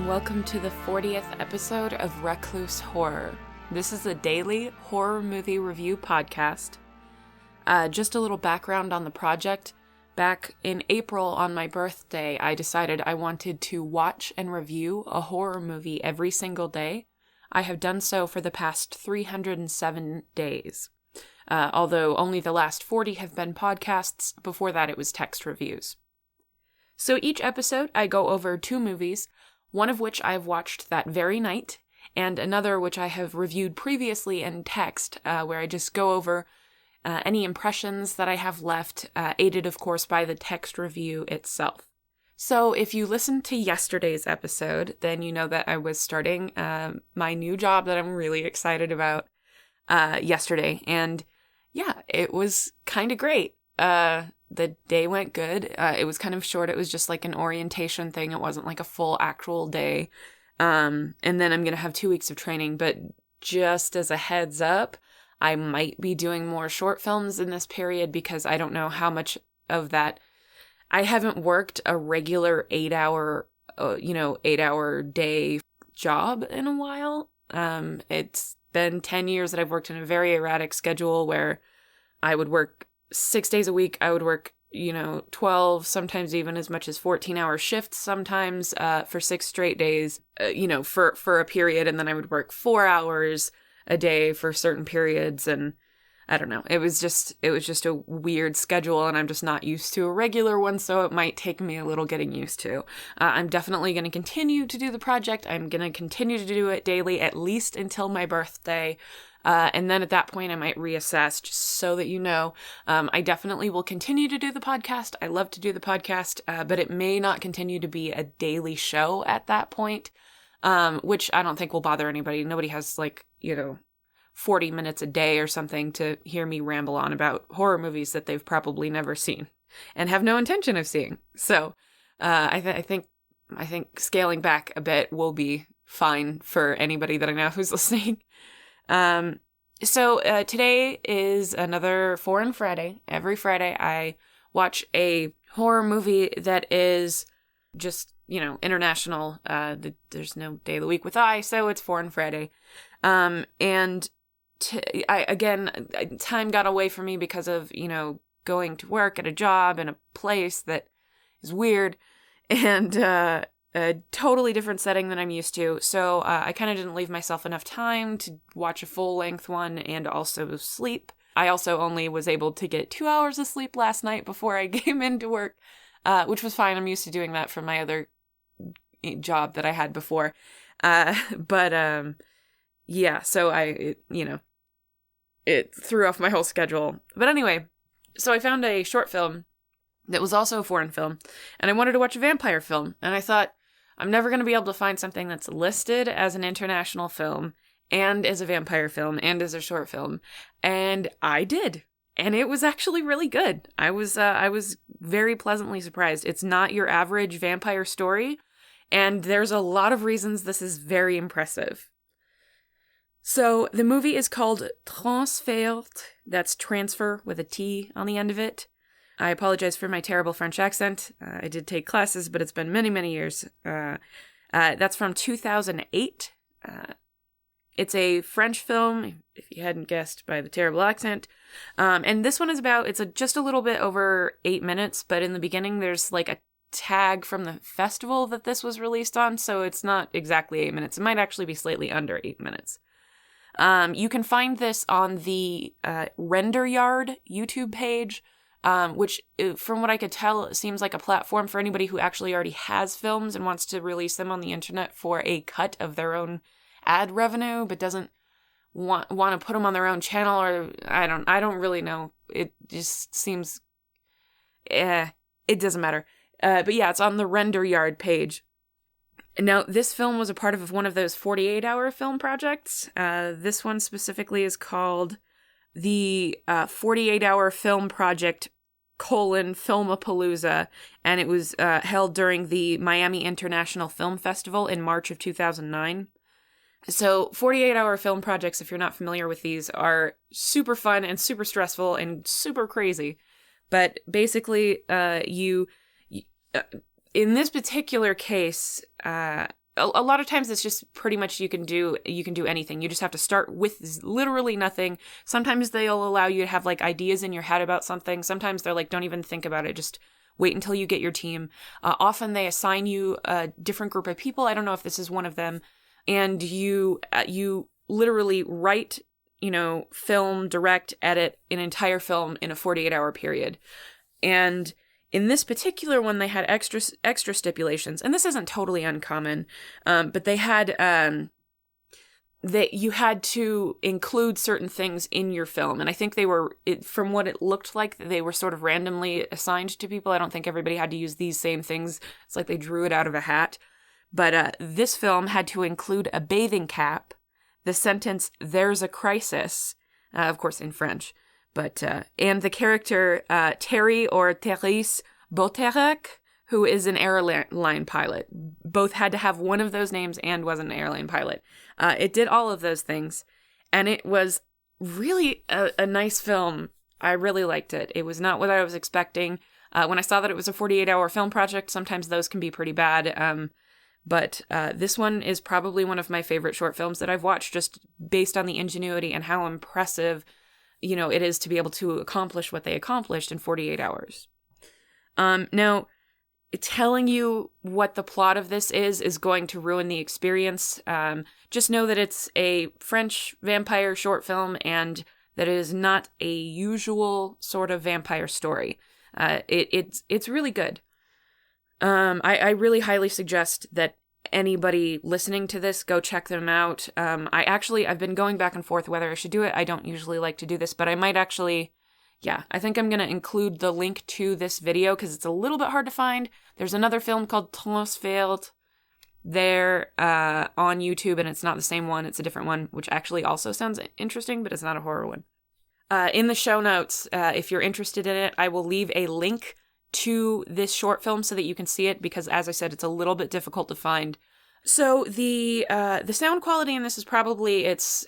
and welcome to the 40th episode of Recluse Horror. This is a daily horror movie review podcast. Just a little background on the project. Back in April on my birthday, I decided I wanted to watch and review a horror movie every single day. I have done so for the past 307 days. Although only the last 40 have been podcasts, before that it was text reviews. So each episode I go over two movies, one of which I have watched that very night, and another which I have reviewed previously in text, where I just go over any impressions that I have left, aided of course by the text review itself. So if you listened to yesterday's episode, then you know that I was starting my new job that I'm really excited about yesterday, and yeah, it was kind of great. The day went good. It was kind of short. It was just like an orientation thing. It wasn't like a full actual day. And then I'm going to have 2 weeks of training. But just as a heads up, I might be doing more short films in this period because I don't know how much of that. I haven't worked a regular 8-hour day job in a while. It's been 10 years that I've worked in a very erratic schedule where I would work 6 days a week. I would work, 12, sometimes even as much as 14-hour shifts sometimes for 6 straight days, for a period. And then I would work 4 hours a day for certain periods. And I don't know. It was just a weird schedule, and I'm just not used to a regular one. So it might take me a little getting used to. I'm definitely going to continue to do the project. I'm going to continue to do it daily, at least until my birthday. And then at that point, I might reassess, just so that you know. I definitely will continue to do the podcast. I love to do the podcast, but it may not continue to be a daily show at that point, which I don't think will bother anybody. Nobody has 40 minutes a day or something to hear me ramble on about horror movies that they've probably never seen and have no intention of seeing. So I think scaling back a bit will be fine for anybody that I know who's listening. So today is another Foreign Friday. Every Friday I watch a horror movie that is just, international. There's no day of the week with I, so it's Foreign Friday. And time got away from me because of, going to work at a job in a place that is weird and, a totally different setting than I'm used to. So I kind of didn't leave myself enough time to watch a full-length one and also sleep. I also only was able to get 2 hours of sleep last night before I came into work, which was fine. I'm used to doing that from my other job that I had before. So it threw off my whole schedule. But anyway, so I found a short film that was also a foreign film, and I wanted to watch a vampire film, and I thought, I'm never going to be able to find something that's listed as an international film and as a vampire film and as a short film. And I did. And it was actually really good. I was very pleasantly surprised. It's not your average vampire story, and there's a lot of reasons this is very impressive. So the movie is called Transfert. That's transfer with a T on the end of it. I apologize for my terrible French accent. I did take classes, but it's been many, many years. That's from 2008. It's a French film, if you hadn't guessed by the terrible accent. And this one is just a little bit over 8 minutes, but in the beginning there's like a tag from the festival that this was released on, so it's not exactly 8 minutes. It might actually be slightly under 8 minutes. You can find this on the Render Yard YouTube page, which, from what I could tell, seems like a platform for anybody who actually already has films and wants to release them on the internet for a cut of their own ad revenue, but doesn't want to put them on their own channel, or I don't really know. It just seems, it doesn't matter. But yeah, it's on the Render Yard page. Now, this film was a part of one of those 48-hour film projects. This one specifically is called the 48-hour film project Filmapalooza, and it was held during the Miami International Film Festival in March of 2009. So 48-hour film projects, if you're not familiar with these, are super fun and super stressful and super crazy. But basically, in this particular case, a lot of times it's just pretty much you can do anything. You just have to start with literally nothing. Sometimes they'll allow you to have like ideas in your head about something. Sometimes they're like, don't even think about it. Just wait until you get your team. Often they assign you a different group of people. I don't know if this is one of them. And you literally write, film, direct, edit an entire film in a 48-hour period. And in this particular one, they had extra stipulations, and this isn't totally uncommon, but they had that you had to include certain things in your film, and I think from what it looked like, they were sort of randomly assigned to people. I don't think everybody had to use these same things. It's like they drew it out of a hat. But this film had to include a bathing cap, the sentence "There's a crisis," of course in French. But, and the character, Terry or Therese Boterek, who is an airline pilot. Both had to have one of those names and was an airline pilot. It did all of those things, and it was really a nice film. I really liked it. It was not what I was expecting. When I saw that it was a 48-hour film project, sometimes those can be pretty bad. But this one is probably one of my favorite short films that I've watched, just based on the ingenuity and how impressive it is to be able to accomplish what they accomplished in 48 hours. Now, telling you what the plot of this is going to ruin the experience. Just know that it's a French vampire short film and that it is not a usual sort of vampire story. It's really good. I really highly suggest that anybody listening to this, go check them out. I've been going back and forth whether I should do it. I don't usually like to do this, but I might actually, I think I'm going to include the link to this video because it's a little bit hard to find. There's another film called Transfert there on YouTube, and it's not the same one. It's a different one, which actually also sounds interesting, but it's not a horror one. In the show notes, if you're interested in it, I will leave a link to this short film so that you can see it, because as I said, it's a little bit difficult to find. So the sound quality in this is probably its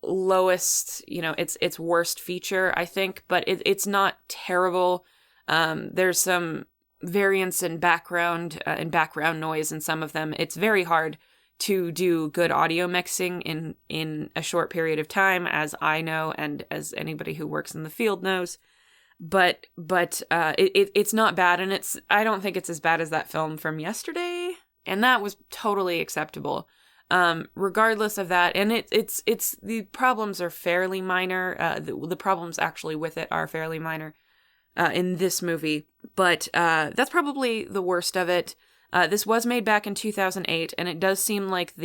lowest, its worst feature, I think, but it's not terrible. There's some variance in background noise in some of them. It's very hard to do good audio mixing in a short period of time, as I know and as anybody who works in the field knows. But it's not bad, and I don't think it's as bad as that film from yesterday, and that was totally acceptable. Regardless of that, and it's the problems are fairly minor. The problems actually with it are fairly minor in this movie, but that's probably the worst of it. This was made back in 2008, and it does seem like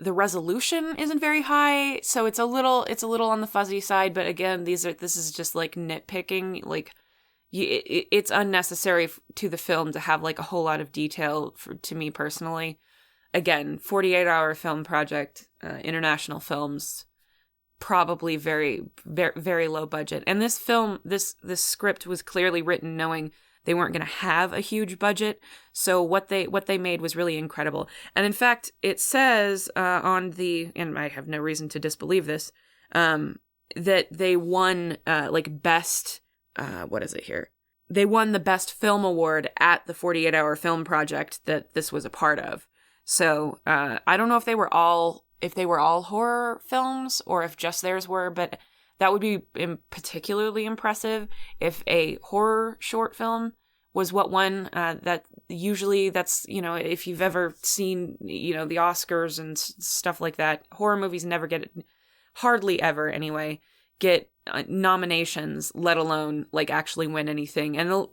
the resolution isn't very high, so it's a little on the fuzzy side. But again, this is just like nitpicking. Like, it's unnecessary to the film to have like a whole lot of detail to me personally. Again, 48-hour film project, international films, probably very, very, very low budget. And this film, this script was clearly written knowing they weren't going to have a huge budget, so what they made was really incredible. And in fact, it says and I have no reason to disbelieve this, that they won best. What is it here? They won the best film award at the 48-hour film project that this was a part of. So I don't know if they were all horror films or if just theirs were, but that would be particularly impressive if a horror short film was what won. That usually that's, if you've ever seen, the Oscars and stuff like that, horror movies never hardly ever anyway, get nominations, let alone like actually win anything. And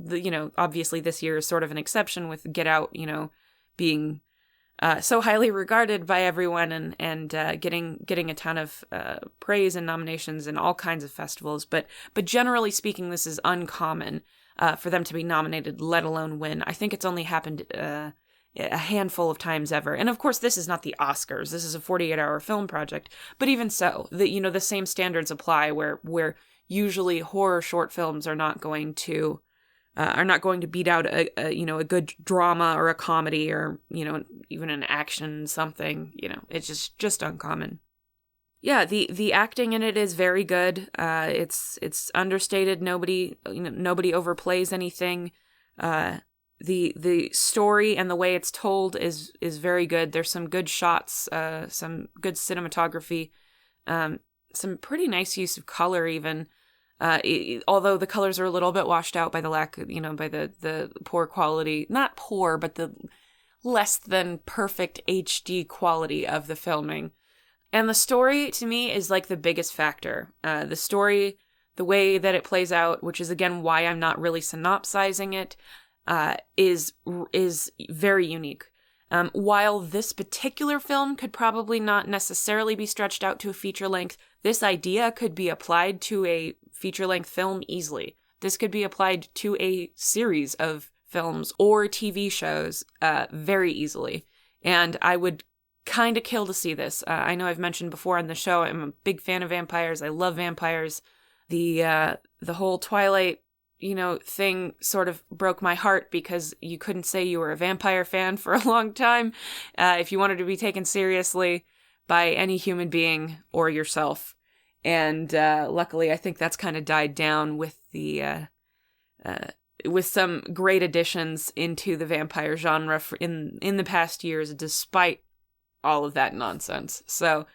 obviously this year is sort of an exception with Get Out, being so highly regarded by everyone and getting a ton of praise and nominations in all kinds of festivals. But generally speaking, this is uncommon for them to be nominated, let alone win. I think it's only happened a handful of times ever. And of course, this is not the Oscars. This is a 48-hour film project. But even so, the same standards apply where usually horror short films are not going to beat out a good drama or a comedy or, even an action something. It's just uncommon. Yeah, the acting in it is very good. It's understated. Nobody overplays anything. the story and the way it's told is very good. There's some good shots, some good cinematography, some pretty nice use of color even. Although the colors are a little bit washed out by the lack, by the poor quality, not poor, but the less than perfect HD quality of the filming. And the story, to me, is like the biggest factor. The story, the way that it plays out, which is, again, why I'm not really synopsizing it, is very unique. While this particular film could probably not necessarily be stretched out to a feature length, this idea could be applied to a feature-length film easily. This could be applied to a series of films or TV shows very easily. And I would kind of kill to see this. I know I've mentioned before on the show, I'm a big fan of vampires. I love vampires. The whole Twilight, thing sort of broke my heart because you couldn't say you were a vampire fan for a long time if you wanted to be taken seriously by any human being or yourself. And luckily, I think that's kind of died down with the with some great additions into the vampire genre in the past years, despite all of that nonsense. So,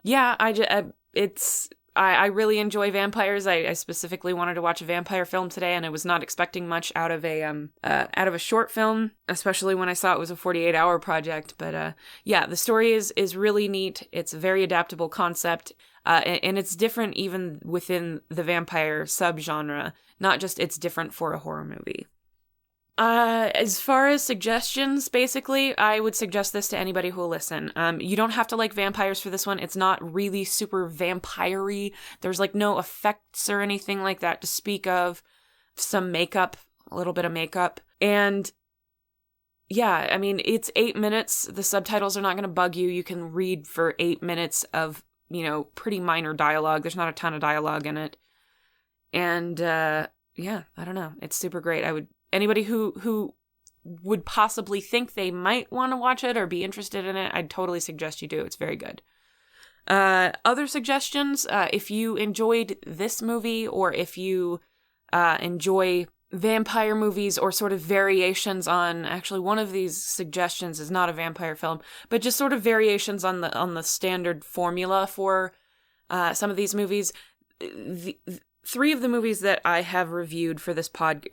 yeah, I really enjoy vampires. I specifically wanted to watch a vampire film today, and I was not expecting much out of a short film, especially when I saw it was a 48-hour project. But yeah, the story is really neat. It's a very adaptable concept, and it's different even within the vampire subgenre. Not just it's different for a horror movie. As far as suggestions, basically, I would suggest this to anybody who will listen. You don't have to like vampires for this one. It's not really super vampire-y. There's no effects or anything like that to speak of. Some makeup, a little bit of makeup. And yeah, I mean, it's 8 minutes. The subtitles are not going to bug you. You can read for 8 minutes of, pretty minor dialogue. There's not a ton of dialogue in it. And yeah, I don't know. It's super great. Anybody who would possibly think they might want to watch it or be interested in it, I'd totally suggest you do. It's very good. Other suggestions, if you enjoyed this movie or if you enjoy vampire movies or sort of variations on, actually one of these suggestions is not a vampire film, but just sort of variations on the standard formula for some of these movies. Three of the movies that I have reviewed for this not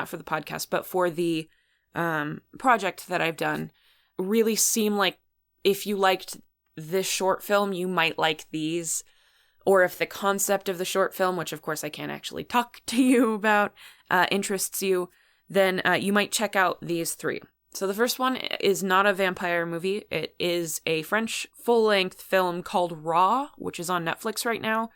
for the podcast, but for the project that I've done, really seem like if you liked this short film, you might like these. Or if the concept of the short film, which of course I can't actually talk to you about, interests you, then you might check out these three. So the first one is not a vampire movie. It is a French full-length film called Raw, which is on Netflix right now.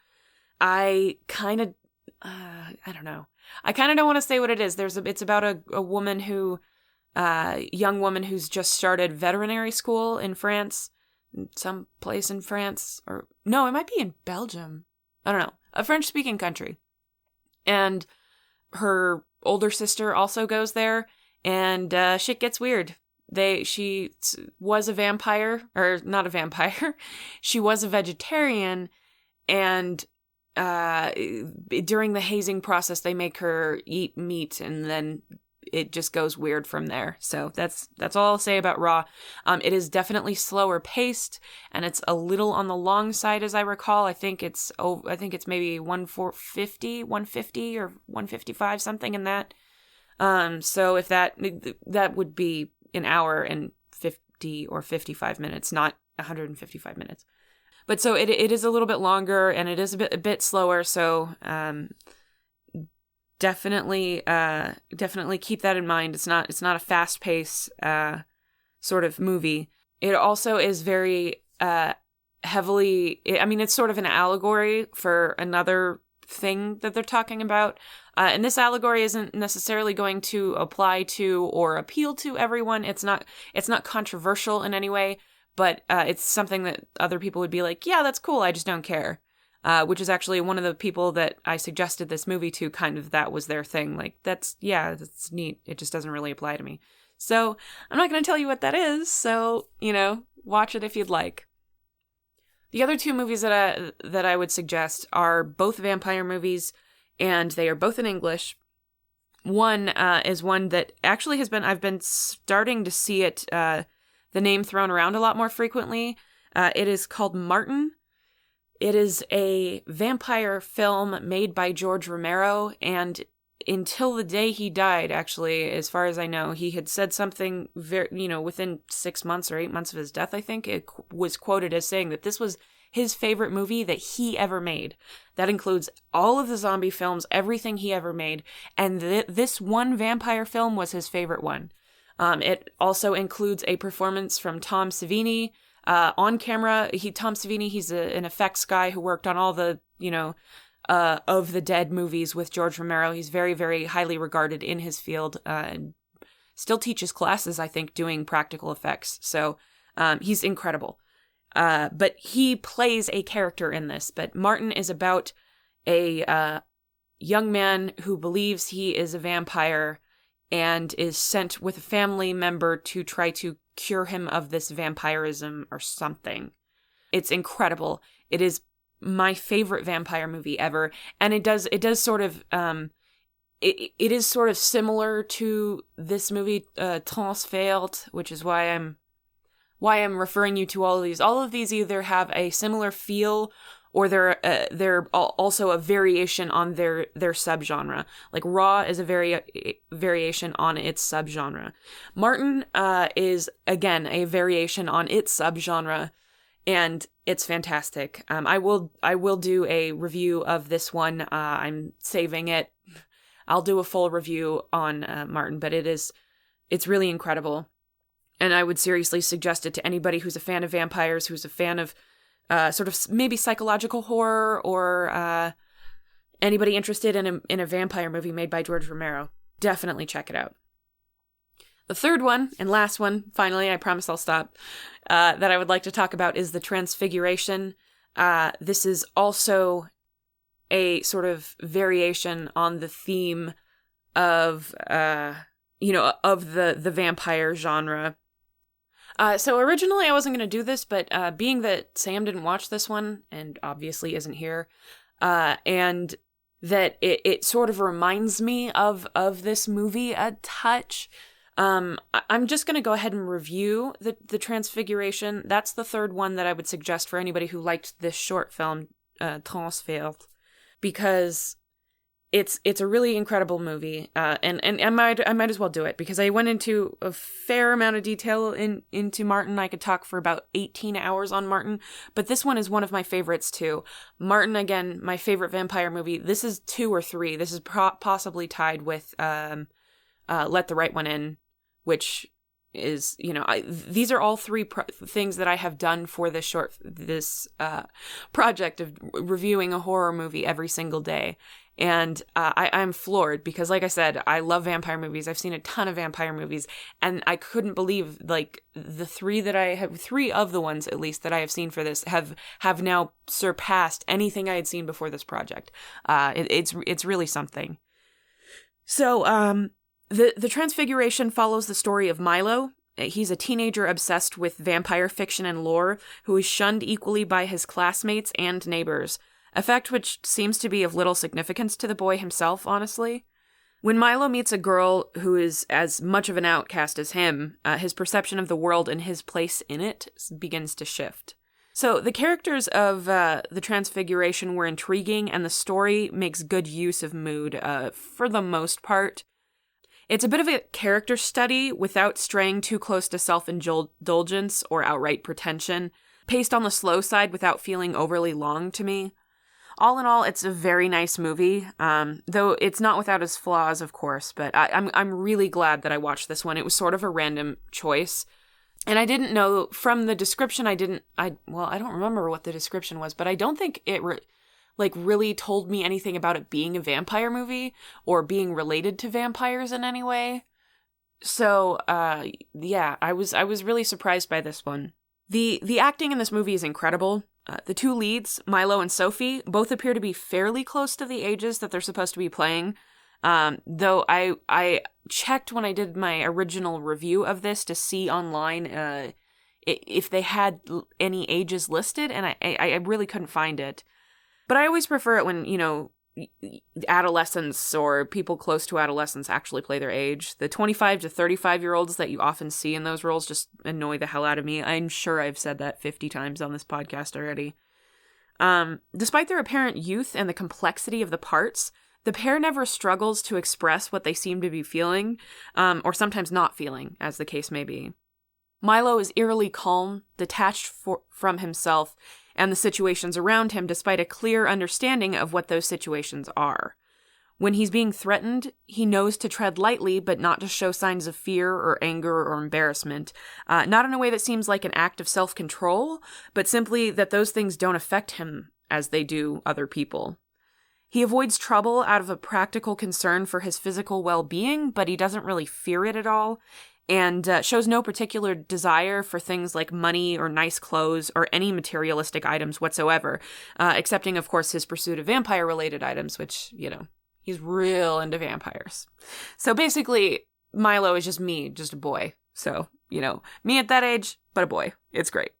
I kind of, I don't know. I kind of don't want to say what it is. It's about a woman young woman who's just started veterinary school in France, some place in France, or no, it might be in Belgium. I don't know. A French-speaking country. And her older sister also goes there, and shit gets weird. She was a vampire, or not a vampire. She was a vegetarian, and during the hazing process, they make her eat meat, and then it just goes weird from there. So that's all I'll say about Raw. It is definitely slower paced, and it's a little on the long side, as I recall. I think it's maybe 150 or 155, something in that. So if that would be an hour and 50 or 55 minutes, not 155 minutes. But so it is a little bit longer, and it is a bit slower. So definitely keep that in mind. It's not a fast pace sort of movie. It also is very heavily. It's sort of an allegory for another thing that they're talking about, and this allegory isn't necessarily going to apply to or appeal to everyone. It's not controversial in any way. But it's something that other people would be like, yeah, that's cool, I just don't care. Which is actually one of the people that I suggested this movie to, kind of that was their thing. Like, that's neat. It just doesn't really apply to me. So I'm not going to tell you what that is. So, watch it if you'd like. The other two movies that I would suggest are both vampire movies, and they are both in English. one is one that actually I've been starting to see it, the name thrown around a lot more frequently. It is called Martin. It is a vampire film made by George Romero, and until the day he died, actually, as far as I know, he had said something within 6 months or 8 months of his death, I think, it was quoted as saying that this was his favorite movie that he ever made. That includes all of the zombie films, everything he ever made, and this one vampire film was his favorite one. It also includes a performance from Tom Savini on camera. Tom Savini, he's an effects guy who worked on all the, of the Dead movies with George Romero. He's very, very highly regarded in his field, and still teaches classes, I think, doing practical effects. So he's incredible. But he plays a character in this. But Martin is about a young man who believes he is a vampire and is sent with a family member to try to cure him of this vampirism or something. It's incredible. It is my favorite vampire movie ever, and it does sort of it is sort of similar to this movie Transfert, which is why I'm referring you to all of these. All of these either have a similar feel or they're also a variation on their subgenre. Like Raw is a variation on its subgenre. Martin is again a variation on its subgenre, and it's fantastic. I will do a review of this one. I'm saving it. I'll do a full review on Martin, but it's really incredible. And I would seriously suggest it to anybody who's a fan of vampires, who's a fan of sort of maybe psychological horror, or anybody interested in a vampire movie made by George Romero. Definitely check it out. The third one, and last one, finally, I promise I'll stop, that I would like to talk about is the Transfiguration. This is also a sort of variation on the theme of, of the vampire genre. So originally I wasn't going to do this, but being that Sam didn't watch this one, and obviously isn't here, and that it sort of reminds me of this movie a touch, I'm just going to go ahead and review the Transfiguration. That's the third one that I would suggest for anybody who liked this short film, Transfert, because it's a really incredible movie, and I might as well do it because I went into a fair amount of detail into Martin. I could talk for about 18 hours on Martin, but this one is one of my favorites too. Martin, again, my favorite vampire movie. This is 2 or 3. This is possibly tied with Let the Right One In, which is, these are all 3 things that I have done for this project of reviewing a horror movie every single day. And I'm floored because, like I said, I love vampire movies. I've seen a ton of vampire movies, and I couldn't believe, like, the 3 of the ones, at least, that I have seen for this have now surpassed anything I had seen before this project. It's really something. So, the Transfiguration follows the story of Milo. He's a teenager obsessed with vampire fiction and lore who is shunned equally by his classmates and neighbors. A fact which seems to be of little significance to the boy himself, honestly. When Milo meets a girl who is as much of an outcast as him, his perception of the world and his place in it begins to shift. So the characters of the Transfiguration were intriguing, and the story makes good use of mood for the most part. It's a bit of a character study without straying too close to self-indulgence or outright pretension, paced on the slow side without feeling overly long to me. All in all, it's a very nice movie, though it's not without its flaws, of course, but I'm really glad that I watched this one. It was sort of a random choice, and I didn't know, from the description, I don't remember what the description was, but I don't think it really told me anything about it being a vampire movie, or being related to vampires in any way. So, yeah, I was really surprised by this one. The acting in this movie is incredible. The 2 leads, Milo and Sophie, both appear to be fairly close to the ages that they're supposed to be playing. Though I checked when I did my original review of this to see online if they had any ages listed, and I really couldn't find it. But I always prefer it when, adolescents or people close to adolescence actually play their age. The 25 to 35-year-olds that you often see in those roles just annoy the hell out of me. I'm sure I've said that 50 times on this podcast already. Despite their apparent youth and the complexity of the parts, the pair never struggles to express what they seem to be feeling, or sometimes not feeling, as the case may be. Milo is eerily calm, detached from himself and the situations around him, despite a clear understanding of what those situations are. When he's being threatened, he knows to tread lightly, but not to show signs of fear or anger or embarrassment. Not in a way that seems like an act of self-control, but simply that those things don't affect him as they do other people. He avoids trouble out of a practical concern for his physical well-being, but he doesn't really fear it at all, and shows no particular desire for things like money or nice clothes or any materialistic items whatsoever, excepting, of course, his pursuit of vampire-related items, which, he's real into vampires. So basically, Milo is just me, just a boy. So, me at that age, but a boy. It's great.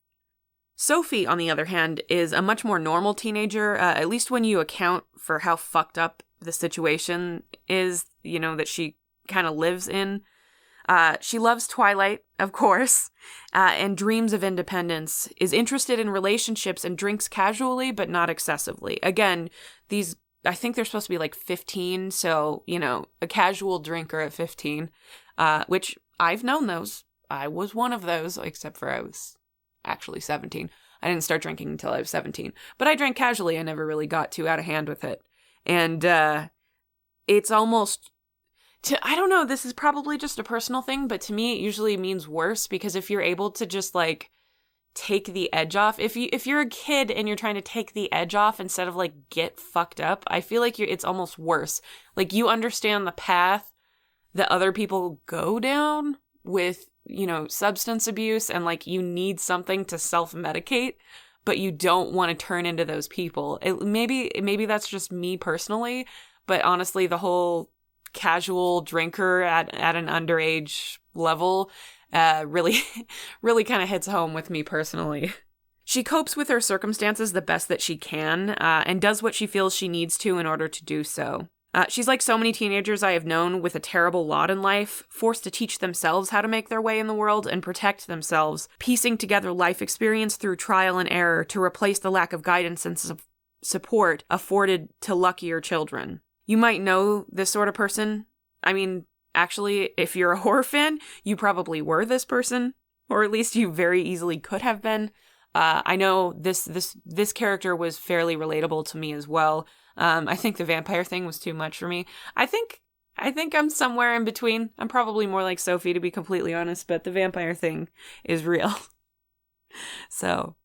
Sophie, on the other hand, is a much more normal teenager, at least when you account for how fucked up the situation is, that she kind of lives in. She loves Twilight, of course, and dreams of independence, is interested in relationships and drinks casually, but not excessively. Again, I think they're supposed to be like 15, so, a casual drinker at 15, which I've known those. I was one of those, except for I was actually 17. I didn't start drinking until I was 17, but I drank casually. I never really got too out of hand with it. And it's almost... I don't know, this is probably just a personal thing, but to me it usually means worse, because if you're able to just take the edge off, if you're a kid and you're trying to take the edge off instead of get fucked up, I feel like it's almost worse. You understand the path that other people go down with, substance abuse, and you need something to self-medicate, but you don't want to turn into those people. Maybe that's just me personally, but honestly, the whole casual drinker at an underage level really kind of hits home with me personally. She copes with her circumstances the best that she can, and does what she feels she needs to in order to do so. She's like so many teenagers I have known with a terrible lot in life, forced to teach themselves how to make their way in the world and protect themselves, piecing together life experience through trial and error to replace the lack of guidance and support afforded to luckier children. You might know this sort of person. I mean, actually, if you're a horror fan, you probably were this person, or at least you very easily could have been. I know this character was fairly relatable to me as well. I think the vampire thing was too much for me. I think I'm somewhere in between. I'm probably more like Sophie, to be completely honest, but the vampire thing is real. So...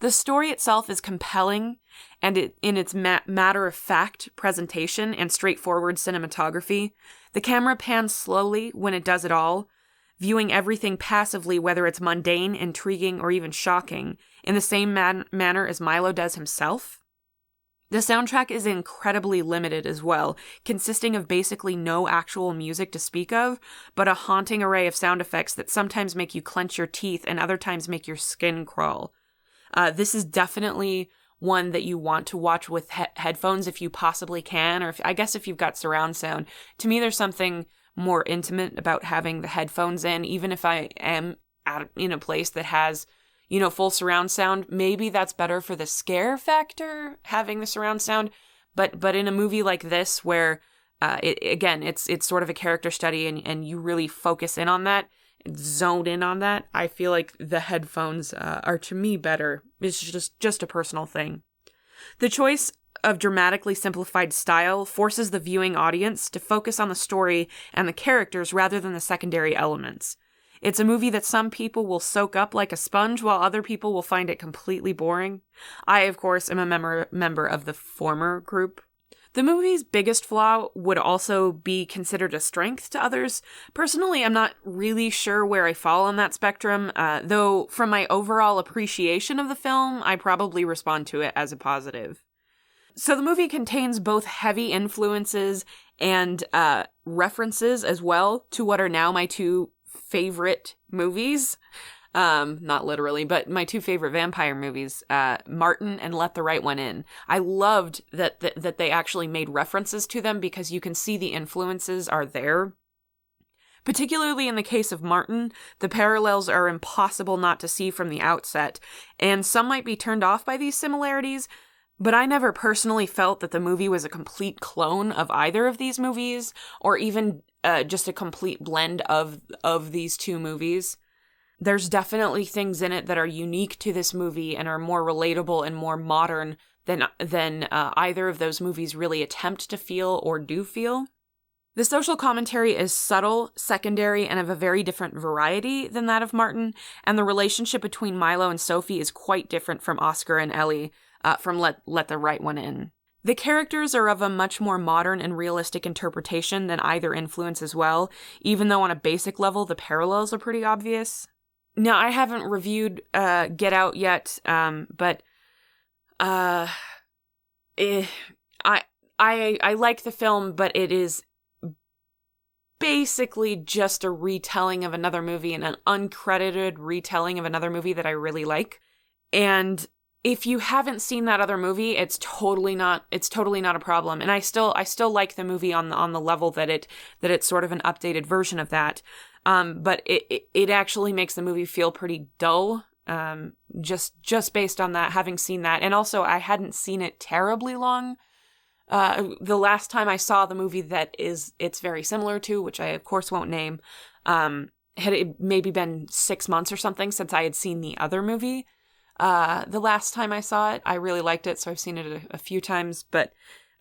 the story itself is compelling, and in its matter-of-fact presentation and straightforward cinematography. The camera pans slowly when it does it all, viewing everything passively, whether it's mundane, intriguing, or even shocking, in the same manner as Milo does himself. The soundtrack is incredibly limited as well, consisting of basically no actual music to speak of, but a haunting array of sound effects that sometimes make you clench your teeth and other times make your skin crawl. This is definitely one that you want to watch with headphones if you possibly can, or if you've got surround sound. To me, there's something more intimate about having the headphones in, even if I am in a place that has, full surround sound. Maybe that's better for the scare factor, having the surround sound. But in a movie like this, where it's sort of a character study, and you really focus in on that, zone in on that, I feel like the headphones are, to me, better. It's just a personal thing. The choice of dramatically simplified style forces the viewing audience to focus on the story and the characters rather than the secondary elements. It's a movie that some people will soak up like a sponge, while other people will find it completely boring. I, of course, am a member of the former group. The movie's biggest flaw would also be considered a strength to others. Personally, I'm not really sure where I fall on that spectrum, though from my overall appreciation of the film, I probably respond to it as a positive. So the movie contains both heavy influences and references as well to what are now my two favorite movies. Not literally, but my two favorite vampire movies, Martin and Let the Right One In. I loved that they actually made references to them because you can see the influences are there. Particularly in the case of Martin, the parallels are impossible not to see from the outset, and some might be turned off by these similarities, but I never personally felt that the movie was a complete clone of either of these movies, or even just a complete blend of these two movies. There's definitely things in it that are unique to this movie and are more relatable and more modern than either of those movies really attempt to feel or do feel. The social commentary is subtle, secondary, and of a very different variety than that of Martin, and the relationship between Milo and Sophie is quite different from Oscar and Ellie, from Let the Right One In. The characters are of a much more modern and realistic interpretation than either influence as well, even though on a basic level the parallels are pretty obvious. Now, I haven't reviewed Get Out yet, but I like the film, but it is basically just a retelling of another movie and an uncredited retelling of another movie that I really like. And if you haven't seen that other movie, it's totally not a problem. And I still like the movie on the level that it's sort of an updated version of that. But it actually makes the movie feel pretty dull. Just based on that, having seen that. And also I hadn't seen it terribly long. The last time I saw the movie that it's very similar to, which I of course won't name, had it maybe been 6 months or something since I had seen the other movie. The last time I saw it, I really liked it, so I've seen it a few times, but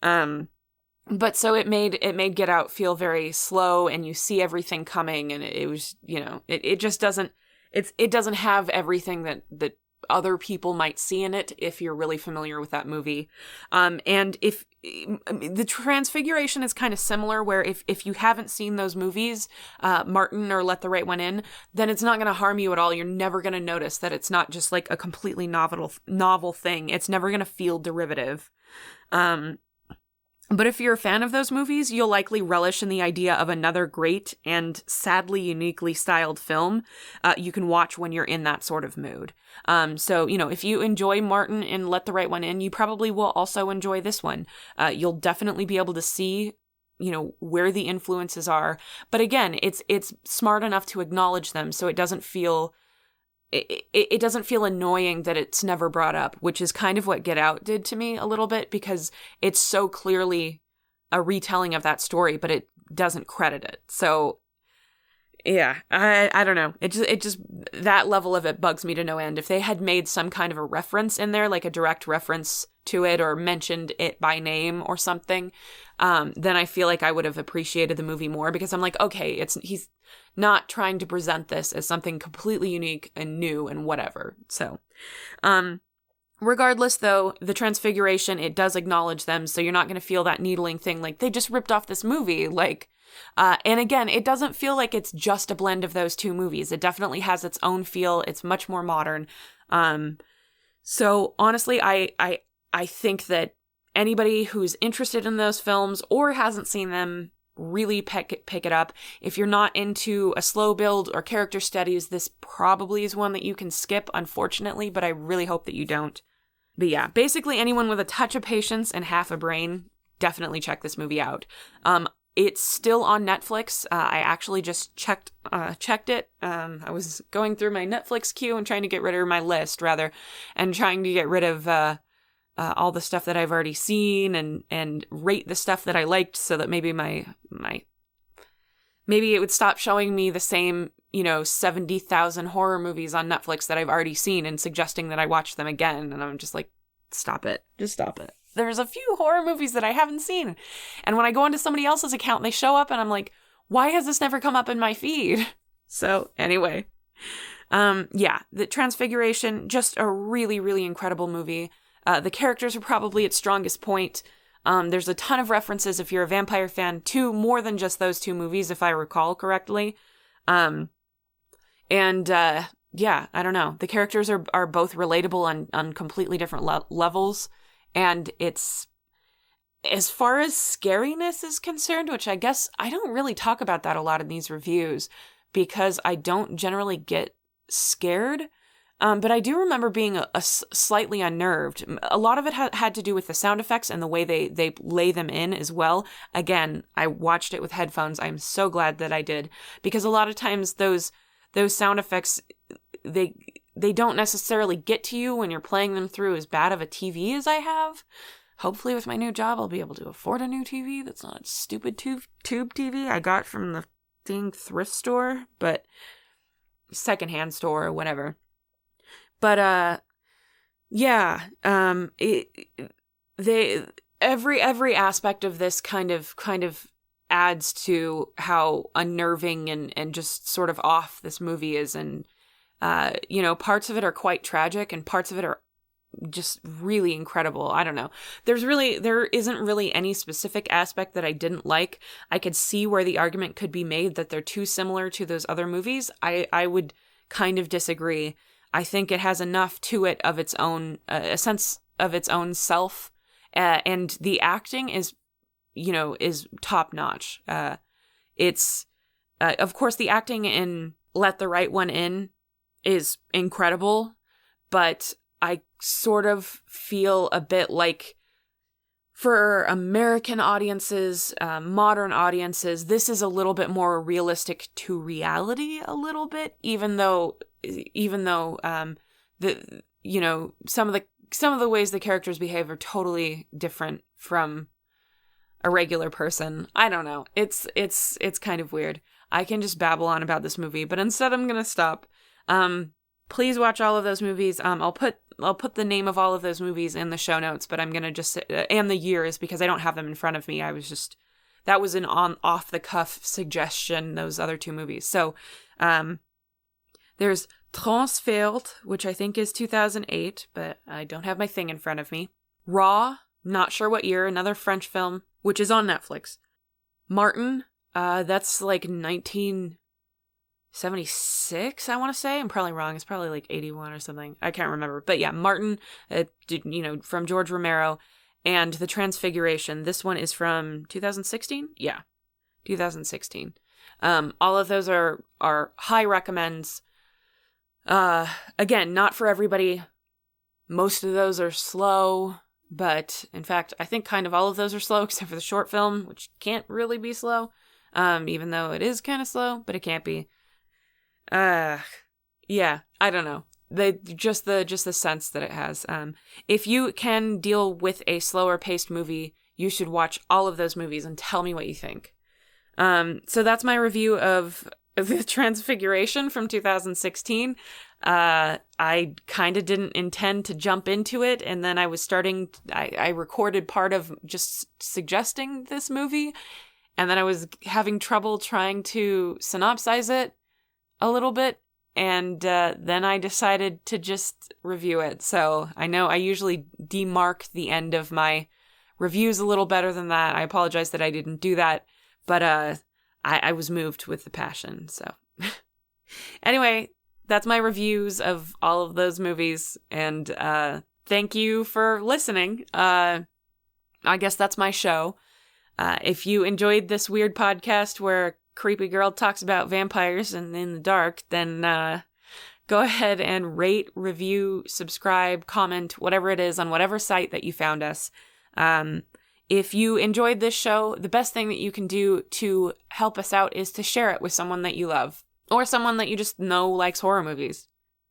so it made Get Out feel very slow, and you see everything coming, and it was, it just doesn't, it doesn't have everything that other people might see in it if you're really familiar with that movie. And if the Transfiguration is kind of similar, where if you haven't seen those movies, Martin or Let the Right One In, then it's not going to harm you at all. You're never going to notice that it's not just like a completely novel thing. It's never going to feel derivative. But if you're a fan of those movies, you'll likely relish in the idea of another great and sadly uniquely styled film you can watch when you're in that sort of mood. So, if you enjoy Martin and Let the Right One In, you probably will also enjoy this one. You'll definitely be able to see, where the influences are. But again, it's smart enough to acknowledge them so it doesn't feel... It doesn't feel annoying that it's never brought up, which is kind of what Get Out did to me a little bit, because it's so clearly a retelling of that story, but it doesn't credit it. So, yeah, I don't know. It just that level of it bugs me to no end. If they had made some kind of a reference in there, like a direct reference to it, or mentioned it by name or something, then I feel like I would have appreciated the movie more, because I'm like, okay, he's not trying to present this as something completely unique and new and whatever. So, regardless though, the Transfiguration, it does acknowledge them, so you're not going to feel that needling thing like they just ripped off this movie, like, and again, it doesn't feel like it's just a blend of those two movies. It definitely has its own feel. It's much more modern. So honestly, I think that anybody who's interested in those films or hasn't seen them, really pick it up. If you're not into a slow build or character studies, this probably is one that you can skip, unfortunately, but I really hope that you don't. But yeah, basically anyone with a touch of patience and half a brain, definitely check this movie out. It's still on Netflix. I actually just checked it. I was going through my Netflix queue and trying to get rid of my list, rather, and trying to get rid of all the stuff that I've already seen and rate the stuff that I liked, so that maybe maybe it would stop showing me the same, 70,000 horror movies on Netflix that I've already seen and suggesting that I watch them again. And I'm just like, stop it. Just stop it. There's a few horror movies that I haven't seen. And when I go into somebody else's account, they show up and I'm like, why has this never come up in my feed? So anyway, the Transfiguration, just a really, really incredible movie. The characters are probably its strongest point. There's a ton of references, if you're a vampire fan, to more than just those two movies, if I recall correctly. I don't know. The characters are both relatable on completely different levels. And it's, as far as scariness is concerned, which I guess I don't really talk about that a lot in these reviews, because I don't generally get scared. But I do remember being slightly unnerved. A lot of it had to do with the sound effects and the way they lay them in as well. Again, I watched it with headphones. I'm so glad that I did, because a lot of times those sound effects, they don't necessarily get to you when you're playing them through as bad of a TV as I have. Hopefully with my new job, I'll be able to afford a new TV that's not a stupid tube TV I got from the dang thrift store, but secondhand store or whatever. But yeah, every aspect of this kind of adds to how unnerving and just sort of off this movie is, and parts of it are quite tragic and parts of it are just really incredible. I don't know. There isn't really any specific aspect that I didn't like. I could see where the argument could be made that they're too similar to those other movies. I would kind of disagree. I think it has enough to it of its own, a sense of its own self, and the acting is top notch. It's, of course, the acting in Let the Right One In is incredible, but I sort of feel a bit like, for American audiences, modern audiences, this is a little bit more realistic to reality a little bit, even though some of the ways the characters behave are totally different from a regular person. I don't know. It's kind of weird. I can just babble on about this movie, but instead I'm going to stop. Please watch all of those movies. I'll put the name of all of those movies in the show notes, but I'm going to just and the years, because I don't have them in front of me. That was an off the cuff suggestion, those other two movies. So, there's Transfert, which I think is 2008, but I don't have my thing in front of me. Raw, not sure what year, another French film, which is on Netflix. Martin, that's like 1976, I want to say. I'm probably wrong. It's probably like 81 or something. I can't remember. But yeah, Martin, from George Romero, and The Transfiguration. This one is from 2016? Yeah, 2016. All of those are high recommends. Again, not for everybody. Most of those are slow, but in fact, I think kind of all of those are slow except for the short film, which can't really be slow. Even though it is kind of slow, but it can't be. Yeah, I don't know. Just the sense that it has. If you can deal with a slower paced movie, you should watch all of those movies and tell me what you think. So that's my review of The Transfiguration from 2016. I kind of didn't intend to jump into it, and then I recorded part of just suggesting this movie, and then I was having trouble trying to synopsize it a little bit, and then I decided to just review it. So I know I usually demark the end of my reviews a little better than that. I apologize that I didn't do that, but I was moved with the passion. So anyway, that's my reviews of all of those movies, and thank you for listening. I guess that's my show. If you enjoyed this weird podcast where a creepy girl talks about vampires and in the dark, then go ahead and rate, review, subscribe, comment, whatever it is on whatever site that you found us. If you enjoyed this show, the best thing that you can do to help us out is to share it with someone that you love, or someone that you just know likes horror movies.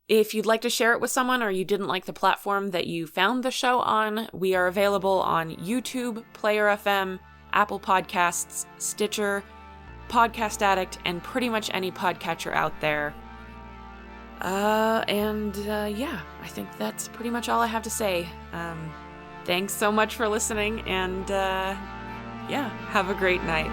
If you'd like to share it with someone, or you didn't like the platform that you found the show on, we are available on YouTube, Player FM, Apple Podcasts, Stitcher, Podcast Addict, and pretty much any podcatcher out there. Yeah, I think that's pretty much all I have to say. Thanks so much for listening, and yeah, have a great night.